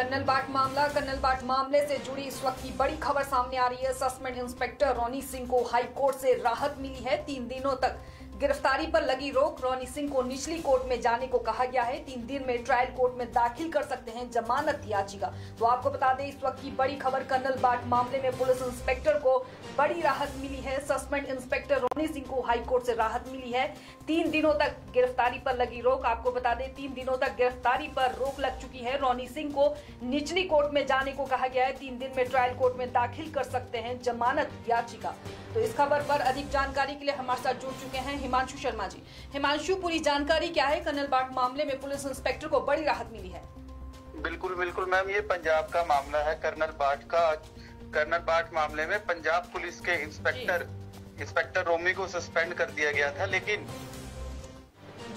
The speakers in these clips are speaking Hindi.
कर्नल बाट मामले से जुड़ी इस वक्त की बड़ी खबर सामने आ रही है। सस्पेंड इंस्पेक्टर रोनी सिंह को हाई कोर्ट से राहत मिली है। 3 दिनों तक गिरफ्तारी पर लगी रोक। रोनी सिंह को निचली कोर्ट में जाने को कहा गया है। 3 दिन में ट्रायल कोर्ट में दाखिल कर सकते हैं जमानत याचिका। तो आपको बता दें, इस वक्त की बड़ी खबर, कर्नल बाट मामले में पुलिस इंस्पेक्टर को बड़ी राहत मिली है। सस्पेंड इंस्पेक्टर रोनी सिंह को हाई कोर्ट से राहत मिली है। 3 दिनों तक गिरफ्तारी पर लगी रोक। आपको बता दें, 3 दिनों तक गिरफ्तारी पर रोक लग चुकी है। रोनी सिंह को निचली कोर्ट में जाने को कहा गया है। 3 दिन में ट्रायल कोर्ट में दाखिल कर सकते हैं जमानत याचिका। तो इस खबर पर अधिक जानकारी के लिए हमारे साथ जुड़ चुके हैं हिमांशु शर्मा जी। हिमांशु, पूरी जानकारी क्या है? कर्नल बाट मामले में पुलिस इंस्पेक्टर को बड़ी राहत मिली है। बिल्कुल बिल्कुल मैम, ये पंजाब का मामला है। कर्नल बाट मामले में पंजाब पुलिस के इंस्पेक्टर रोमी को सस्पेंड कर दिया गया था, लेकिन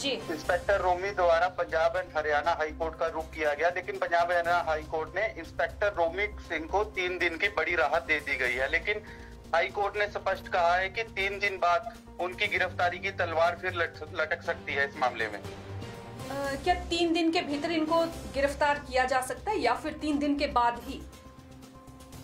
इंस्पेक्टर रोमी द्वारा Punjab and Haryana high court का रुख किया गया। लेकिन पंजाब हरियाणा हाई कोर्ट ने इंस्पेक्टर रोमी सिंह को 3 दिन की बड़ी राहत दे दी गई है। लेकिन हाई कोर्ट ने स्पष्ट कहा है कि 3 दिन बाद उनकी गिरफ्तारी की तलवार फिर लटक सकती है इस मामले में। क्या 3 दिन के भीतर इनको गिरफ्तार किया जा सकता है या फिर 3 दिन के बाद ही?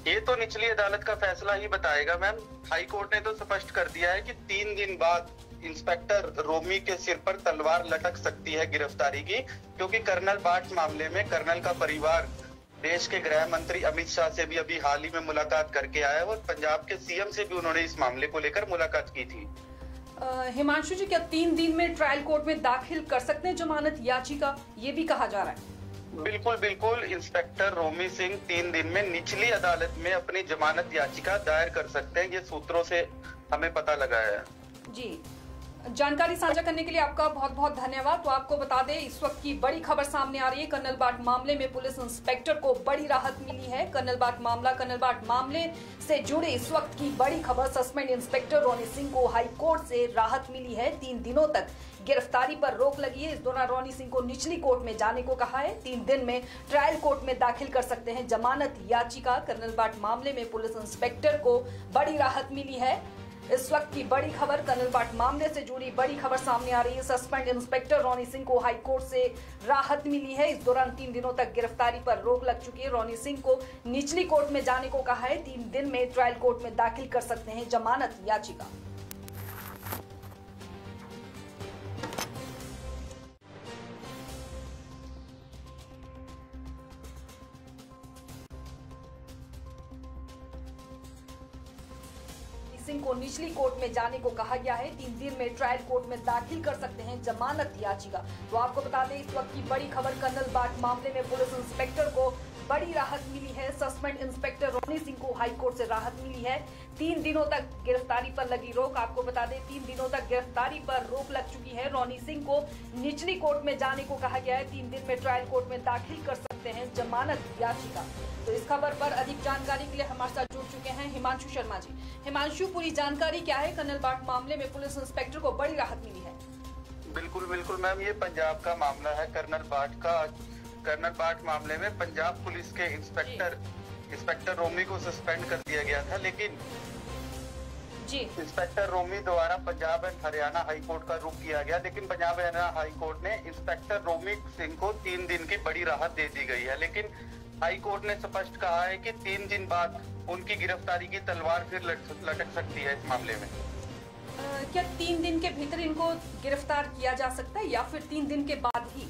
ये तो निचली अदालत का फैसला ही बताएगा मैम। हाई कोर्ट ने तो स्पष्ट कर दिया है कि 3 दिन बाद इंस्पेक्टर रोमी के सिर पर तलवार लटक सकती है गिरफ्तारी की, क्योंकि कर्नल बाट मामले में कर्नल का परिवार देश के गृह मंत्री अमित शाह से भी अभी हाल ही में मुलाकात करके आया है और पंजाब के सीएम से भी उन्होंने इस मामले को लेकर मुलाकात की थी। हिमांशु जी, क्या 3 दिन में ट्रायल कोर्ट में दाखिल कर सकते हैं जमानत याचिका, ये भी कहा जा रहा है? बिल्कुल बिल्कुल, इंस्पेक्टर रोमी सिंह 3 दिन में निचली अदालत में अपनी जमानत याचिका दायर कर सकते हैं, ये सूत्रों से हमें पता लगा है। जी, जानकारी साझा करने के लिए आपका बहुत बहुत धन्यवाद। तो आपको बता दें, इस वक्त की बड़ी खबर सामने आ रही है। कर्नल बाट मामले में पुलिस इंस्पेक्टर को बड़ी राहत मिली है। कर्नल बाट मामले से जुड़े इस वक्त की बड़ी खबर, सस्पेंड इंस्पेक्टर रोनी सिंह को हाई कोर्ट से राहत मिली है। 3 दिनों तक गिरफ्तारी पर रोक लगी है। इस दौरान रोनी सिंह को निचली कोर्ट में जाने को कहा है। 3 दिन में ट्रायल कोर्ट में दाखिल कर सकते हैं जमानत याचिका। कर्नल बाट मामले में पुलिस इंस्पेक्टर को बड़ी राहत मिली है। इस वक्त की बड़ी खबर, कर्नल बाट मामले से जुड़ी बड़ी खबर सामने आ रही है। सस्पेंड इंस्पेक्टर रोनी सिंह को हाई कोर्ट से राहत मिली है। इस दौरान 3 दिनों तक गिरफ्तारी पर रोक लग चुकी है। रोनी सिंह को निचली कोर्ट में जाने को कहा है। 3 दिन में ट्रायल कोर्ट में दाखिल कर सकते हैं जमानत याचिका। सिंह को निचली कोर्ट में जाने को कहा गया है। 3 दिन में ट्रायल कोर्ट में दाखिल कर सकते हैं जमानत याचिका। तो आपको बता दें, इस वक्त की बड़ी खबर, कर्नल बाट मामले में पुलिस इंस्पेक्टर को बड़ी राहत मिली है। सस्पेंड इंस्पेक्टर रोनी सिंह को हाई कोर्ट से राहत मिली है। 3 दिनों तक गिरफ्तारी पर लगी रोक। आपको बता दें, 3 दिनों तक गिरफ्तारी पर रोक लग चुकी है। रोनी सिंह को निचली कोर्ट में जाने को कहा गया है। 3 दिन में ट्रायल कोर्ट में दाखिल कर सकते हैं जमानत याचिका। तो इस खबर पर अधिक जानकारी के लिए हमारे साथ जुड़ चुके हैं हिमांशु शर्मा जी। हिमांशु, पूरी जानकारी क्या है? कर्नल बाट मामले में पुलिस इंस्पेक्टर को बड़ी राहत मिली है। बिल्कुल बिल्कुल मैम, ये पंजाब का मामला है। कर्नल बाट मामले में पंजाब पुलिस के इंस्पेक्टर रोमी को सस्पेंड कर दिया गया था, लेकिन इंस्पेक्टर रोमी द्वारा Punjab and Haryana high court का रुख किया गया। लेकिन पंजाब हरियाणा हाई कोर्ट ने इंस्पेक्टर रोमी सिंह को 3 दिन की बड़ी राहत दे दी गई है। लेकिन हाई कोर्ट ने स्पष्ट कहा है कि 3 दिन बाद उनकी गिरफ्तारी की तलवार फिर लटक सकती है इस मामले में। क्या 3 दिन के भीतर इनको गिरफ्तार किया जा सकता है या फिर 3 दिन के बाद ही?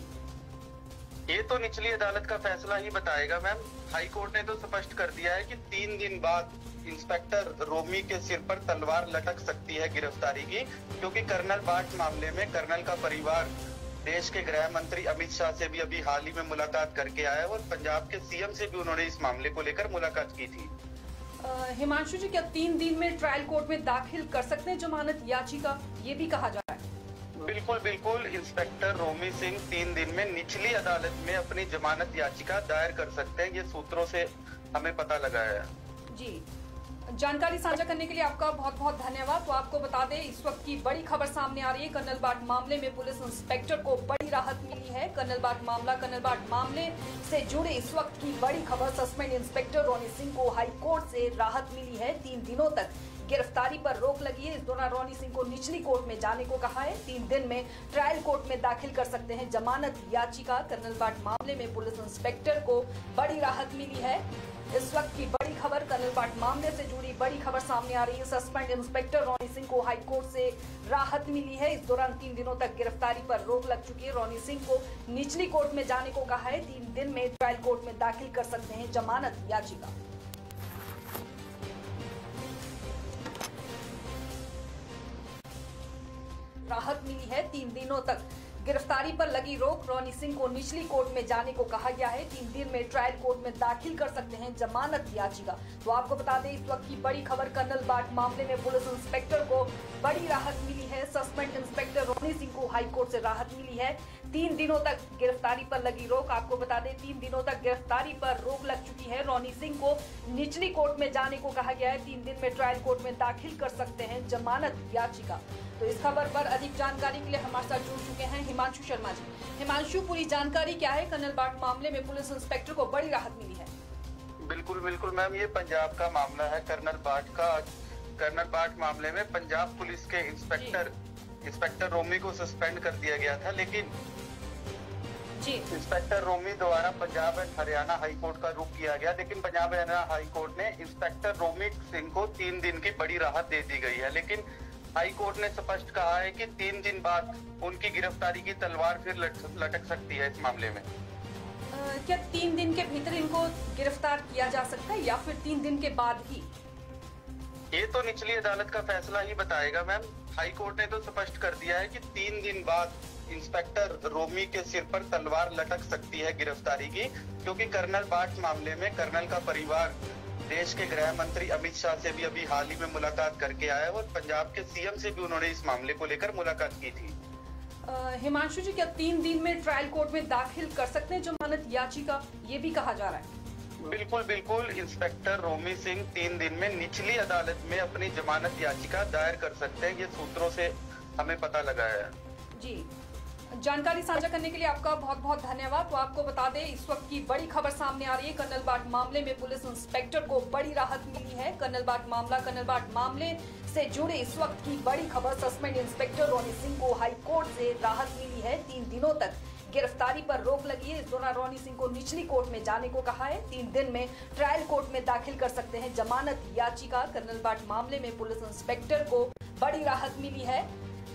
ये तो निचली अदालत का फैसला ही बताएगा मैम। हाई कोर्ट ने तो स्पष्ट कर दिया है कि 3 दिन बाद इंस्पेक्टर रोमी के सिर पर तलवार लटक सकती है गिरफ्तारी की, क्योंकि कर्नल बाट मामले में कर्नल का परिवार देश के गृह मंत्री अमित शाह से भी अभी हाल ही में मुलाकात करके आया है और पंजाब के सीएम से भी उन्होंने इस मामले को लेकर मुलाकात की थी। हिमांशु जी, क्या 3 दिन में ट्रायल कोर्ट में दाखिल कर सकते हैं जमानत याचिका, ये भी कहा जा रहा है? बिल्कुल बिल्कुल, इंस्पेक्टर रोमी सिंह 3 दिन में निचली अदालत में अपनी जमानत याचिका दायर कर सकते हैं, ये सूत्रों से हमें पता लगा है। जी, जानकारी साझा करने के लिए आपका बहुत बहुत धन्यवाद। तो आपको बता दें, इस वक्त की बड़ी खबर सामने आ रही है। कर्नल बाट मामले में पुलिस इंस्पेक्टर को बड़ी राहत मिली है। कर्नल बाट मामले से जुड़े इस वक्त की बड़ी खबर, सस्पेंड इंस्पेक्टर रोनी सिंह को हाई कोर्ट से राहत मिली है। 3 दिनों तक गिरफ्तारी पर रोक लगी है। इस दौरान रोनी सिंह को निचली कोर्ट में जाने को कहा है। 3 दिन में ट्रायल कोर्ट में दाखिल कर सकते हैं जमानत याचिका। कर्नल बाट मामले में पुलिस इंस्पेक्टर को बड़ी राहत मिली है। इस वक्त की बड़ी खबर, कर्नल बाट मामले से जुड़ी बड़ी खबर सामने आ रही है। सस्पेंड इंस्पेक्टर रोनी सिंह को हाई कोर्ट से राहत मिली है। इस दौरान 3 दिनों तक गिरफ्तारी पर रोक लग चुकी है। रोनी सिंह को निचली कोर्ट में जाने को कहा है। 3 दिन में ट्रायल कोर्ट में दाखिल कर सकते हैं जमानत याचिका। राहत मिली है। 3 दिनों तक गिरफ्तारी पर लगी रोक। रोनी सिंह को निचली कोर्ट में जाने को कहा गया है। 3 दिन में ट्रायल कोर्ट में दाखिल कर सकते हैं जमानत याचिका। तो आपको बता दें, इस वक्त की बड़ी खबर, कर्नल बाट मामले में पुलिस इंस्पेक्टर को बड़ी राहत मिली है। सस्पेंड इंस्पेक्टर रोनी सिंह को हाई कोर्ट से राहत मिली है। 3 दिनों तक गिरफ्तारी पर लगी रोक। आपको बता दें, 3 दिनों तक गिरफ्तारी पर रोक लग चुकी है। रोनी सिंह को निचली कोर्ट में जाने को कहा गया है। 3 दिन में ट्रायल कोर्ट में दाखिल कर सकते हैं जमानत याचिका। तो इस खबर पर अधिक जानकारी के लिए हमारे साथ जुड़ चुके हैं हिमांशु शर्मा जी। हिमांशु, पूरी जानकारी क्या है? कर्नल बाट मामले में पुलिस इंस्पेक्टर को बड़ी राहत मिली है। बिल्कुल बिल्कुल मैम, ये पंजाब का मामला है। कर्नल बाट मामले में पंजाब पुलिस के इंस्पेक्टर रोमी को सस्पेंड कर दिया गया था, लेकिन जी इंस्पेक्टर रोमी द्वारा Punjab and Haryana high court का रुख किया गया, लेकिन पंजाब हरियाणा हाई कोर्ट ने इंस्पेक्टर रोमी सिंह को 3 दिन की बड़ी राहत दे दी गई है। लेकिन हाई कोर्ट ने स्पष्ट कहा है कि 3 दिन बाद उनकी गिरफ्तारी की तलवार फिर लटक सकती है। इस मामले में क्या 3 दिन के भीतर इनको गिरफ्तार किया जा सकता है या फिर 3 दिन के बाद ही? ये तो निचली अदालत का फैसला ही बताएगा मैम। हाई कोर्ट ने तो स्पष्ट कर दिया है कि 3 दिन बाद इंस्पेक्टर रोमी के सिर पर तलवार लटक सकती है गिरफ्तारी की, क्योंकि कर्नल बाट मामले में कर्नल का परिवार देश के गृह मंत्री अमित शाह से भी अभी हाल ही में मुलाकात करके आया है और पंजाब के सीएम से भी उन्होंने इस मामले को लेकर मुलाकात की थी। हिमांशु जी, क्या 3 दिन में ट्रायल कोर्ट में दाखिल कर सकते हैं जमानत याचिका, ये भी कहा जा रहा है? बिल्कुल बिल्कुल, इंस्पेक्टर रोमी सिंह 3 दिन में निचली अदालत में अपनी जमानत याचिका दायर कर सकते हैं, ये सूत्रों से हमें पता लगा है। जी, जानकारी साझा करने के लिए आपका बहुत बहुत धन्यवाद। तो आपको बता दें, इस वक्त की बड़ी खबर सामने आ रही है। कर्नल बाट मामले में पुलिस इंस्पेक्टर को बड़ी राहत मिली है। कर्नल बाट मामले से जुड़े इस वक्त की बड़ी खबर, सस्पेंड इंस्पेक्टर रोनी सिंह को हाई कोर्ट से राहत मिली है। 3 दिनों तक गिरफ्तारी पर रोक लगी है। इस दौरान रोनी सिंह को निचली कोर्ट में जाने को कहा है। 3 दिन में ट्रायल कोर्ट में दाखिल कर सकते हैं जमानत याचिका। कर्नल बाट मामले में पुलिस इंस्पेक्टर को बड़ी राहत मिली है।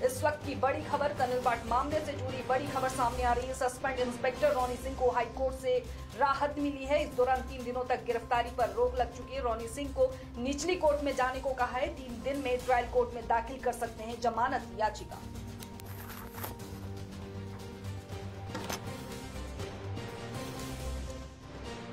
इस वक्त की बड़ी खबर, कर्नल बाट मामले से जुड़ी बड़ी खबर सामने आ रही है। सस्पेंड इंस्पेक्टर रोनी सिंह को हाई कोर्ट से राहत मिली है। इस दौरान 3 दिनों तक गिरफ्तारी पर रोक लग चुकी है। रोनी सिंह को निचली कोर्ट में जाने को कहा है। 3 दिन में ट्रायल कोर्ट में दाखिल कर सकते हैं जमानत याचिका।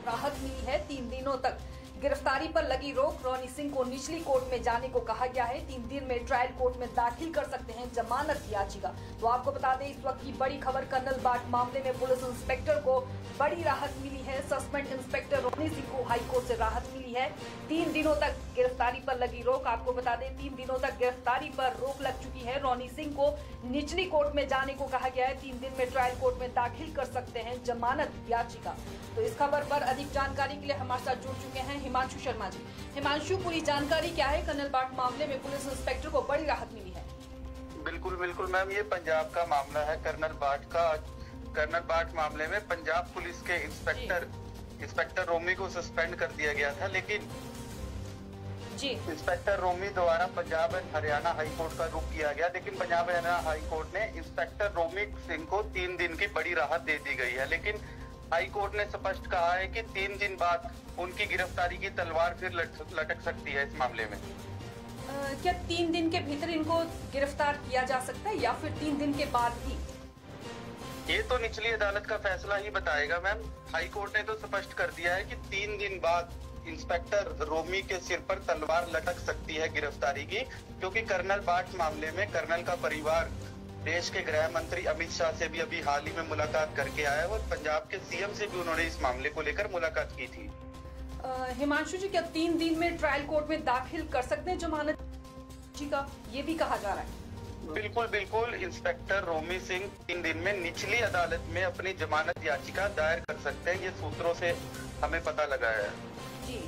राहत मिली है। 3 दिनों तक गिरफ्तारी पर लगी रोक। रोनी सिंह को निचली कोर्ट में जाने को कहा गया है। 3 दिन में ट्रायल कोर्ट में दाखिल कर सकते हैं जमानत याचिका। तो आपको बता दें, इस वक्त की बड़ी खबर, कर्नल बाट मामले में पुलिस इंस्पेक्टर को बड़ी राहत मिली है। सस्पेंड इंस्पेक्टर रोनी सिंह को हाई कोर्ट से राहत मिली है। 3 दिनों तक गिरफ्तारी पर लगी रोक। आपको बता दें, 3 दिनों तक गिरफ्तारी पर रोक लग चुकी है। रोनी सिंह को निचली कोर्ट में जाने को कहा गया है। 3 दिन में ट्रायल कोर्ट में दाखिल कर सकते हैं जमानत याचिका। तो इस खबर पर अधिक जानकारी के लिए हमारे साथ जुड़ चुके हैं हिमांशु शर्मा जी। हिमांशु, पूरी जानकारी क्या है? कर्नल बाट मामले में पुलिस इंस्पेक्टर को बड़ी राहत मिली है। बिल्कुल बिल्कुल मैम, ये पंजाब का मामला है। कर्नल बाट मामले में पंजाब पुलिस के इंस्पेक्टर रोमी को सस्पेंड कर दिया गया था, लेकिन जी इंस्पेक्टर रोमी द्वारा Punjab and Haryana high court का रुख किया गया, लेकिन पंजाब हरियाणा हाई कोर्ट ने इंस्पेक्टर रोमी सिंह को 3 दिन की बड़ी राहत दे दी गई है। लेकिन हाई कोर्ट ने स्पष्ट कहा है कि 3 दिन बाद उनकी गिरफ्तारी की तलवार फिर लटक सकती है। इस मामले में क्या 3 दिन के भीतर इनको गिरफ्तार किया जा सकता है या फिर 3 दिन के बाद ही? ये तो निचली अदालत का फैसला ही बताएगा मैम। हाई कोर्ट ने तो स्पष्ट कर दिया है कि 3 दिन बाद इंस्पेक्टर रोमी के सिर पर तलवार लटक सकती है गिरफ्तारी की, क्योंकि कर्नल बाट मामले में कर्नल का परिवार देश के गृह मंत्री अमित शाह से भी अभी हाल ही में मुलाकात करके आया है और पंजाब के सीएम से भी उन्होंने इस मामले को लेकर मुलाकात की थी। हिमांशु जी, क्या 3 दिन में ट्रायल कोर्ट में दाखिल कर सकते हैं जमानत याचिका, ये भी कहा जा रहा है? बिल्कुल बिल्कुल, इंस्पेक्टर रोमी सिंह 3 दिन में निचली अदालत में अपनी जमानत याचिका दायर कर सकते हैं, ये सूत्रों से हमें पता लगा है। जी,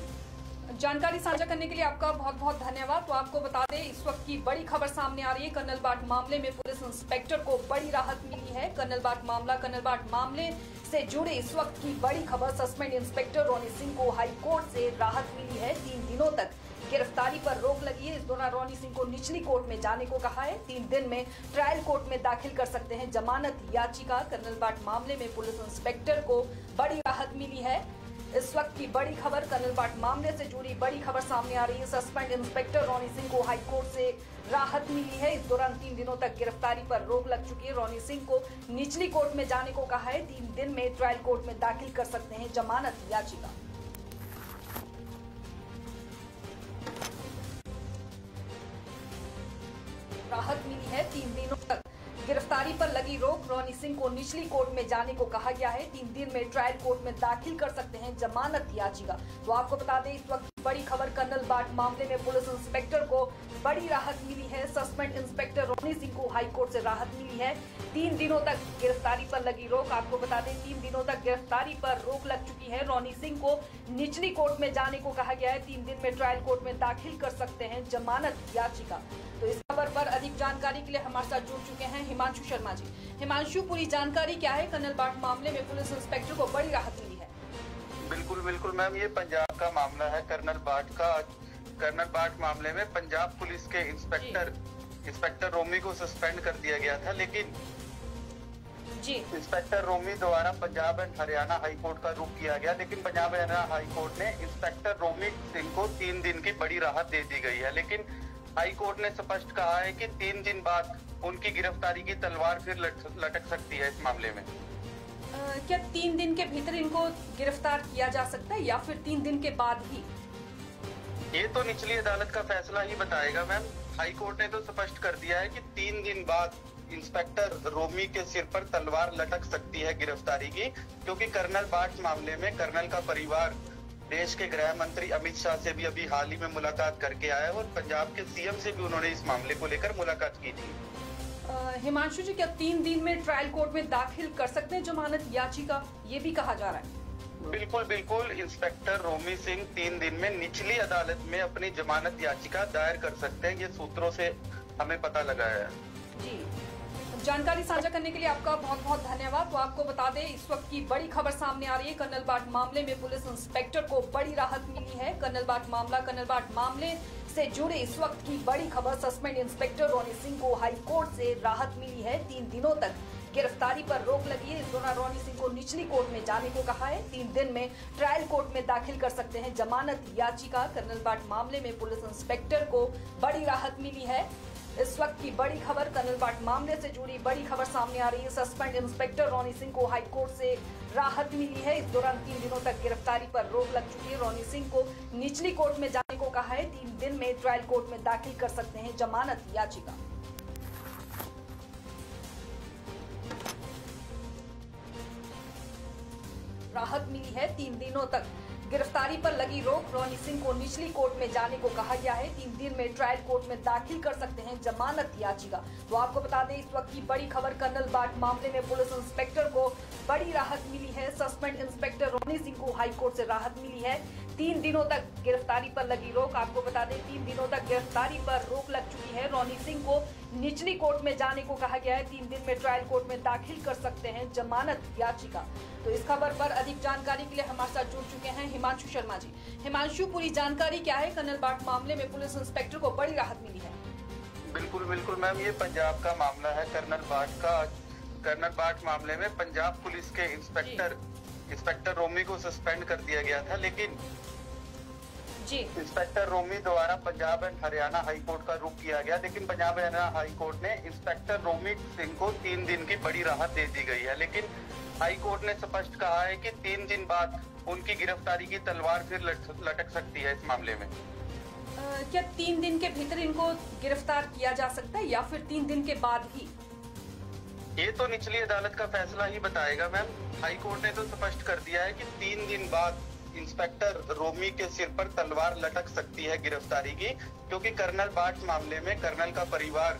जानकारी साझा करने के लिए आपका बहुत बहुत धन्यवाद। तो आपको बता दें, इस वक्त की बड़ी खबर सामने आ रही है। कर्नल बाट मामले में पुलिस इंस्पेक्टर को बड़ी राहत मिली है। कर्नल बाट मामले से जुड़े इस वक्त की बड़ी खबर, सस्पेंड इंस्पेक्टर रोनी सिंह को हाई कोर्ट से राहत मिली है। 3 दिनों तक गिरफ्तारी पर रोक लगी है। इस दौरान रोनी सिंह को निचली कोर्ट में जाने को कहा है। 3 दिन में ट्रायल कोर्ट में दाखिल कर सकते हैं जमानत याचिका। कर्नल बाट मामले में पुलिस इंस्पेक्टर को बड़ी राहत मिली है। इस वक्त की बड़ी खबर, कर्नल बाट मामले से जुड़ी बड़ी खबर सामने आ रही है। सस्पेंड इंस्पेक्टर रोनी सिंह को हाई कोर्ट से राहत मिली है। इस दौरान 3 दिनों तक गिरफ्तारी पर रोक लग चुकी है। रोनी सिंह को निचली कोर्ट में जाने को कहा है। 3 दिन में ट्रायल कोर्ट में दाखिल कर सकते हैं जमानत याचिका। राहत मिली है। 3 दिनों तक गिरफ्तारी पर लगी रोक, रोनी सिंह को निचली कोर्ट में जाने को कहा गया है। 3 दिन में ट्रायल कोर्ट में दाखिल कर सकते हैं जमानत याचिका। तो आपको बता दें, इस वक्त बड़ी खबर, कर्नल बाट मामले में पुलिस इंस्पेक्टर को बड़ी राहत मिली है। सस्पेंड इंस्पेक्टर रोनी सिंह को हाई कोर्ट से राहत मिली है। 3 दिनों तक गिरफ्तारी पर लगी रोक। आपको बता दें, 3 दिनों तक गिरफ्तारी पर रोक लग चुकी है। रोनी सिंह को निचली कोर्ट में जाने को कहा गया है। 3 दिन में ट्रायल कोर्ट में दाखिल कर सकते हैं जमानत याचिका। तो इस खबर पर अधिक जानकारी के लिए हमारे साथ जुड़ चुके हैं हिमांशु शर्मा जी। हिमांशु, पूरी जानकारी क्या है? कर्नल बाट मामले में पुलिस इंस्पेक्टर को बड़ी राहत मिली है। बिल्कुल मैम, ये पंजाब का मामला है। कर्नल बाट मामले में पंजाब पुलिस के इंस्पेक्टर रोमी को सस्पेंड कर दिया गया था, लेकिन इंस्पेक्टर रोमी द्वारा Punjab and Haryana high court का रुख किया गया। लेकिन पंजाब हरियाणा हाई कोर्ट ने इंस्पेक्टर रोमी सिंह को 3 दिन की बड़ी राहत दे दी गई है। लेकिन हाई कोर्ट ने स्पष्ट कहा है कि 3 दिन बाद उनकी गिरफ्तारी की तलवार फिर लटक सकती है इस मामले में। क्या 3 दिन के भीतर इनको गिरफ्तार किया जा सकता है या फिर 3 दिन के बाद ही? ये तो निचली अदालत का फैसला ही बताएगा मैम। हाई कोर्ट ने तो स्पष्ट कर दिया है कि 3 दिन बाद इंस्पेक्टर रोमी के सिर पर तलवार लटक सकती है गिरफ्तारी की, क्योंकि कर्नल बाट मामले में कर्नल का परिवार देश के गृह मंत्री अमित शाह से भी अभी हाल ही में मुलाकात करके आया है और पंजाब के सीएम से भी उन्होंने इस मामले को लेकर मुलाकात की थी। हिमांशु जी, क्या 3 दिन में ट्रायल कोर्ट में दाखिल कर सकते हैं जमानत याचिका, ये भी कहा जा रहा है? बिल्कुल इंस्पेक्टर रोमी सिंह 3 दिन में निचली अदालत में अपनी जमानत याचिका दायर कर सकते हैं, ये सूत्रों से हमें पता लगा है। जी, जानकारी साझा करने के लिए आपका बहुत बहुत धन्यवाद। तो आपको बता दें, इस वक्त की बड़ी खबर सामने आ रही है। कर्नल बाट मामले में पुलिस इंस्पेक्टर को बड़ी राहत मिली है। कर्नल बाट मामले से जुड़े इस वक्त की बड़ी खबर, सस्पेंड इंस्पेक्टर रोनी सिंह को हाई कोर्ट से राहत मिली है। 3 दिनों तक गिरफ्तारी पर रोक लगी है। इस दौरान रोनी सिंह को निचली कोर्ट में जाने को कहा है। 3 दिन में ट्रायल कोर्ट में दाखिल कर सकते हैं जमानत याचिका। कर्नल बाट मामले में पुलिस इंस्पेक्टर को बड़ी राहत मिली है। इस वक्त की बड़ी खबर, कर्नल बाट मामले से जुड़ी बड़ी खबर सामने आ रही है। सस्पेंड इंस्पेक्टर रोनी सिंह को हाई कोर्ट से राहत मिली है। इस दौरान 3 दिनों तक गिरफ्तारी पर रोक लग चुकी है। रोनी सिंह को निचली कोर्ट में जाने को कहा है। 3 दिन में ट्रायल कोर्ट में दाखिल कर सकते हैं जमानत याचिका। राहत मिली है। 3 दिनों तक गिरफ्तारी पर लगी रोक, रोनी सिंह को निचली कोर्ट में जाने को कहा गया है। 3 दिन में ट्रायल कोर्ट में दाखिल कर सकते हैं जमानत याचिका। तो आपको बता दें, इस वक्त की बड़ी खबर, कर्नल बाट मामले में पुलिस इंस्पेक्टर को बड़ी राहत मिली है। सस्पेंड इंस्पेक्टर रोनी सिंह को हाई कोर्ट से राहत मिली है। 3 दिनों तक गिरफ्तारी पर लगी रोक। आपको बता दें, 3 दिनों तक गिरफ्तारी पर रोक लग चुकी है। रोनी सिंह को निचली कोर्ट में जाने को कहा गया है। 3 दिन में ट्रायल कोर्ट में दाखिल कर सकते हैं जमानत याचिका। तो इस खबर पर अधिक जानकारी के लिए हमारे साथ जुड़ चुके हैं हिमांशु शर्मा जी। हिमांशु, पूरी जानकारी क्या है? कर्नल बाट मामले में पुलिस इंस्पेक्टर को बड़ी राहत मिली है। बिल्कुल मैम, ये पंजाब का मामला है। कर्नल बाट मामले में पंजाब पुलिस के इंस्पेक्टर रोमी को सस्पेंड कर दिया गया था, लेकिन इंस्पेक्टर रोमी द्वारा Punjab and Haryana high court का रुख किया गया। लेकिन पंजाब हरियाणा हाई कोर्ट ने इंस्पेक्टर रोमी सिंह को 3 दिन की बड़ी राहत दे दी गई है। लेकिन हाई कोर्ट ने स्पष्ट कहा है कि 3 दिन बाद उनकी गिरफ्तारी की तलवार फिर लटक सकती है इस मामले में। क्या 3 दिन के भीतर इनको गिरफ्तार किया जा सकता है या फिर 3 दिन के बाद ही? ये तो निचली अदालत का फैसला ही बताएगा मैम। हाई कोर्ट ने तो स्पष्ट कर दिया है कि 3 दिन बाद इंस्पेक्टर रोमी के सिर पर तलवार लटक सकती है गिरफ्तारी की, क्योंकि कर्नल बाट मामले में कर्नल का परिवार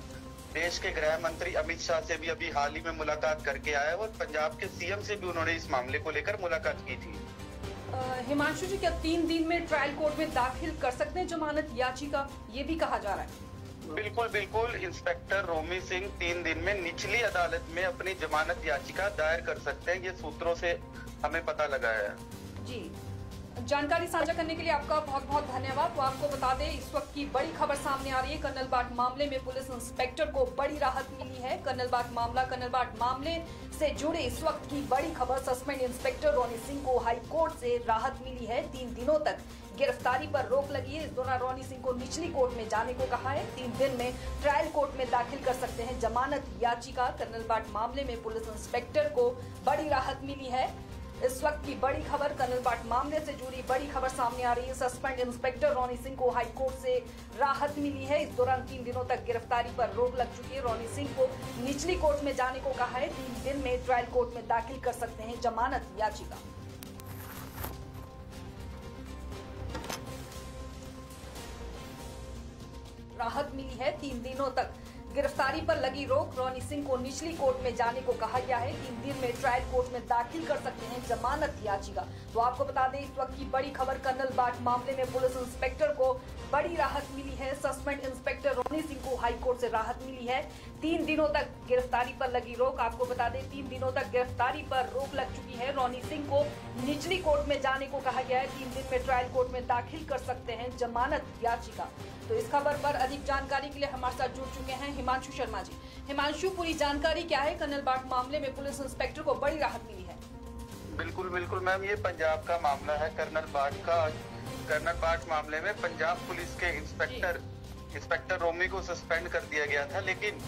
देश के गृह मंत्री अमित शाह से भी अभी हाल ही में मुलाकात करके आया है और पंजाब के सीएम से भी उन्होंने इस मामले को लेकर मुलाकात की थी। हिमांशु जी, क्या 3 दिन में ट्रायल कोर्ट में दाखिल कर सकते हैं जमानत याचिका, ये भी कहा जा रहा है? बिल्कुल बिल्कुल, इंस्पेक्टर रोमी सिंह 3 दिन में निचली अदालत में अपनी जमानत याचिका दायर कर सकते हैं, ये सूत्रों से हमें पता लगा है। जी, जानकारी साझा करने के लिए आपका बहुत बहुत धन्यवाद। तो आपको बता दें, इस वक्त की बड़ी खबर सामने आ रही है। कर्नल बाट मामले में पुलिस इंस्पेक्टर को बड़ी राहत मिली है। कर्नल बाट मामले से जुड़े इस वक्त की बड़ी खबर, सस्पेंड इंस्पेक्टर रोनी सिंह को हाई कोर्ट से राहत मिली है। 3 दिनों तक गिरफ्तारी पर रोक लगी है। इस दौरान रोनी सिंह को निचली कोर्ट में जाने को कहा है। 3 दिन में ट्रायल कोर्ट में दाखिल कर सकते हैं जमानत याचिका। कर्नल बाट मामले में पुलिस इंस्पेक्टर को बड़ी राहत मिली है। इस वक्त की बड़ी खबर, कर्नल बाट मामले से जुड़ी बड़ी खबर सामने आ रही है। सस्पेंड इंस्पेक्टर रोनी सिंह को हाई कोर्ट से राहत मिली है। इस दौरान 3 दिनों तक गिरफ्तारी पर रोक लग चुकी है। रोनी सिंह को निचली कोर्ट में जाने को कहा है। 3 दिन में ट्रायल कोर्ट में दाखिल कर सकते हैं जमानत याचिका। राहत मिली है। 3 दिनों तक गिरफ्तारी पर लगी रोक, रोनी सिंह को निचली कोर्ट में जाने को कहा गया है। 3 दिन में ट्रायल कोर्ट में दाखिल कर सकते हैं जमानत याचिका। तो आपको बता दें, इस वक्त की बड़ी खबर, कर्नल बाट मामले में पुलिस इंस्पेक्टर को बड़ी राहत मिली है। सस्पेंड इंस्पेक्टर रोनी सिंह को हाई कोर्ट से राहत मिली है। 3 दिनों तक गिरफ्तारी पर लगी रोक। आपको बता दें, 3 दिनों तक गिरफ्तारी पर रोक लग चुकी है। रोनी सिंह को निचली कोर्ट में जाने को कहा गया है। 3 दिन में ट्रायल कोर्ट में दाखिल कर सकते हैं जमानत याचिका। तो इस खबर पर अधिक जानकारी के लिए हमारे साथ जुड़ चुके हैं हिमांशु शर्मा जी। हिमांशु, पूरी जानकारी क्या है? कर्नल बाट मामले में पुलिस इंस्पेक्टर को बड़ी राहत मिली है। बिल्कुल बिल्कुल मैम, ये पंजाब का मामला है। कर्नल बाट मामले में पंजाब पुलिस के इंस्पेक्टर रोमी को सस्पेंड कर दिया गया था, लेकिन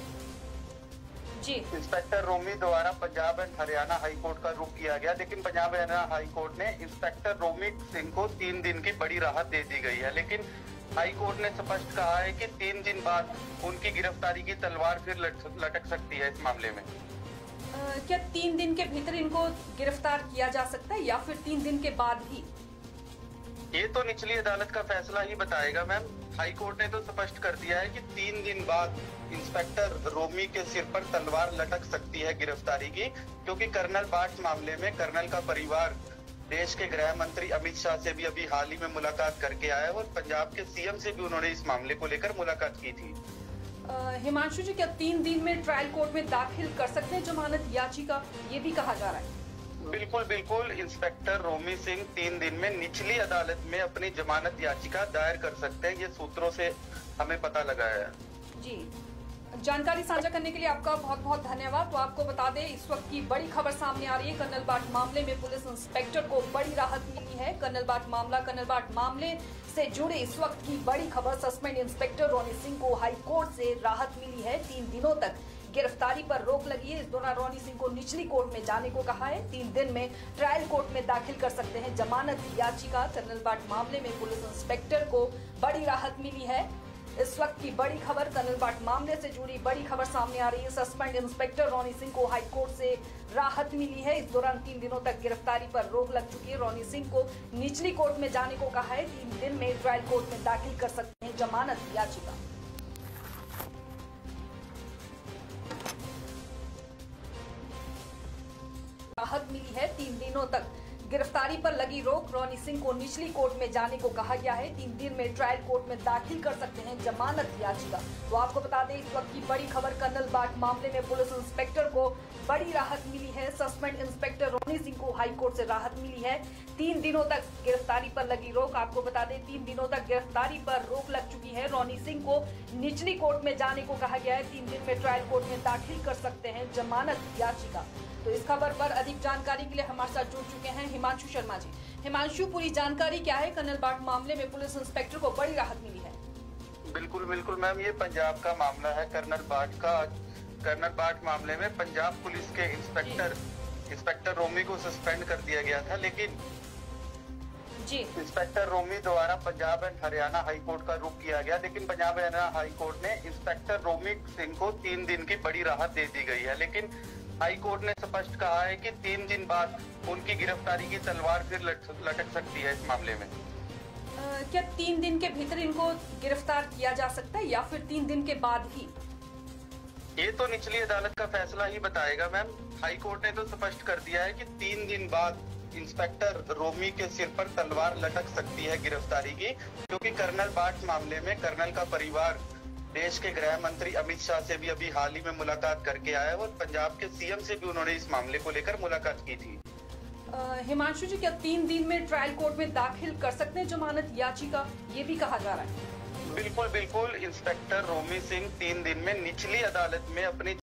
जी, इंस्पेक्टर रोमी द्वारा Punjab and Haryana high court का रुख किया गया, लेकिन पंजाब हरियाणा हाई कोर्ट ने इंस्पेक्टर रोमी सिंह को 3 दिन की बड़ी राहत दे दी गई है। लेकिन हाई कोर्ट ने स्पष्ट कहा है कि 3 दिन बाद उनकी गिरफ्तारी की तलवार फिर लटक सकती है इस मामले में। क्या 3 दिन के भीतर इनको गिरफ्तार किया जा सकता है या फिर 3 दिन के बाद ही? ये तो निचली अदालत का फैसला ही बताएगा मैम। हाई कोर्ट ने तो स्पष्ट कर दिया है कि 3 दिन बाद इंस्पेक्टर रोमी के सिर पर तलवार लटक सकती है गिरफ्तारी की, क्योंकि कर्नल बाट मामले में कर्नल का परिवार देश के गृह मंत्री अमित शाह से भी अभी हाल ही में मुलाकात करके आया है और पंजाब के सीएम से भी उन्होंने इस मामले को लेकर मुलाकात की थी। हिमांशु जी, क्या 3 दिन में ट्रायल कोर्ट में दाखिल कर सकते हैं जमानत याचिका, ये भी कहा जा रहा है? बिल्कुल बिल्कुल, इंस्पेक्टर रोमी सिंह 3 दिन में निचली अदालत में अपनी जमानत याचिका दायर कर सकते हैं, ये सूत्रों से हमें पता लगा है। जी, जानकारी साझा करने के लिए आपका बहुत बहुत धन्यवाद। तो आपको बता दें, इस वक्त की बड़ी खबर सामने आ रही है। कर्नल बाट मामले में पुलिस इंस्पेक्टर को बड़ी राहत मिली है। कर्नल बाट मामले से जुड़े इस वक्त की बड़ी खबर, सस्पेंड इंस्पेक्टर रोनी सिंह को हाई कोर्ट से राहत मिली है। 3 दिनों तक गिरफ्तारी पर रोक लगी है। इस दौरान रोनी सिंह को निचली कोर्ट में जाने को कहा है। 3 दिन में ट्रायल कोर्ट में दाखिल कर सकते हैं जमानत याचिका। कर्नल बाट मामले में पुलिस इंस्पेक्टर को बड़ी राहत मिली है। इस वक्त की बड़ी खबर, कर्नल बाट मामले से जुड़ी बड़ी खबर सामने आ रही है। सस्पेंड इंस्पेक्टर रोनी सिंह को हाई कोर्ट से राहत मिली है। इस दौरान 3 दिनों तक गिरफ्तारी पर रोक लग चुकी है। रोनी सिंह को निचली कोर्ट में जाने को कहा है। 3 दिन में ट्रायल कोर्ट में दाखिल कर सकते हैं जमानत याचिका। राहत मिली है। 3 दिनों तक गिरफ्तारी पर लगी रोक, रोनी सिंह को निचली कोर्ट में जाने को कहा गया है। 3 दिन में ट्रायल कोर्ट में दाखिल कर सकते हैं जमानत याचिका। तो आपको बता दें, इस वक्त की बड़ी खबर, कर्नल बाट मामले में पुलिस इंस्पेक्टर को बड़ी राहत मिली है। सस्पेंड इंस्पेक्टर रोनी सिंह को हाई कोर्ट से राहत मिली है। 3 दिनों तक गिरफ्तारी पर लगी रोक। आपको बता दें, 3 दिनों तक गिरफ्तारी पर रोक लग चुकी है। रोनी सिंह को निचली कोर्ट में जाने को कहा गया है। 3 दिन में ट्रायल कोर्ट में दाखिल कर सकते हैं जमानत याचिका। तो इस खबर पर अधिक जानकारी के लिए हमारे साथ जुड़ चुके हैं हिमांशु शर्मा जी। हिमांशु, पूरी जानकारी क्या है? कर्नल बाट मामले में पुलिस इंस्पेक्टर को बड़ी राहत मिली है। बिल्कुल बिल्कुल मैम, ये पंजाब का मामला है। कर्नल बाट मामले में पंजाब पुलिस के इंस्पेक्टर रोमी को सस्पेंड कर दिया गया था, लेकिन जी, इंस्पेक्टर रोमी द्वारा Punjab and Haryana high court का रुख किया गया, लेकिन पंजाब हरियाणा हाई कोर्ट ने इंस्पेक्टर रोमी सिंह को 3 दिन की बड़ी राहत दे दी गई है। लेकिन हाई कोर्ट ने स्पष्ट कहा है कि 3 दिन बाद उनकी गिरफ्तारी की तलवार फिर लटक सकती है इस मामले में। क्या 3 दिन के भीतर इनको गिरफ्तार किया जा सकता है या फिर 3 दिन के बाद ही? ये तो निचली अदालत का फैसला ही बताएगा मैम। हाई कोर्ट ने तो स्पष्ट कर दिया है कि 3 दिन बाद इंस्पेक्टर रोमी के सिर पर तलवार लटक सकती है गिरफ्तारी की, क्योंकि कर्नल बाट मामले में कर्नल का परिवार देश के गृह मंत्री अमित शाह से भी अभी हाल ही में मुलाकात करके आया है और पंजाब के सीएम से भी उन्होंने इस मामले को लेकर मुलाकात की थी। हिमांशु जी, क्या 3 दिन में ट्रायल कोर्ट में दाखिल कर सकते हैं जमानत याचिका, ये भी कहा जा रहा है? बिल्कुल बिल्कुल, इंस्पेक्टर रोमी सिंह 3 दिन में निचली अदालत में अपनी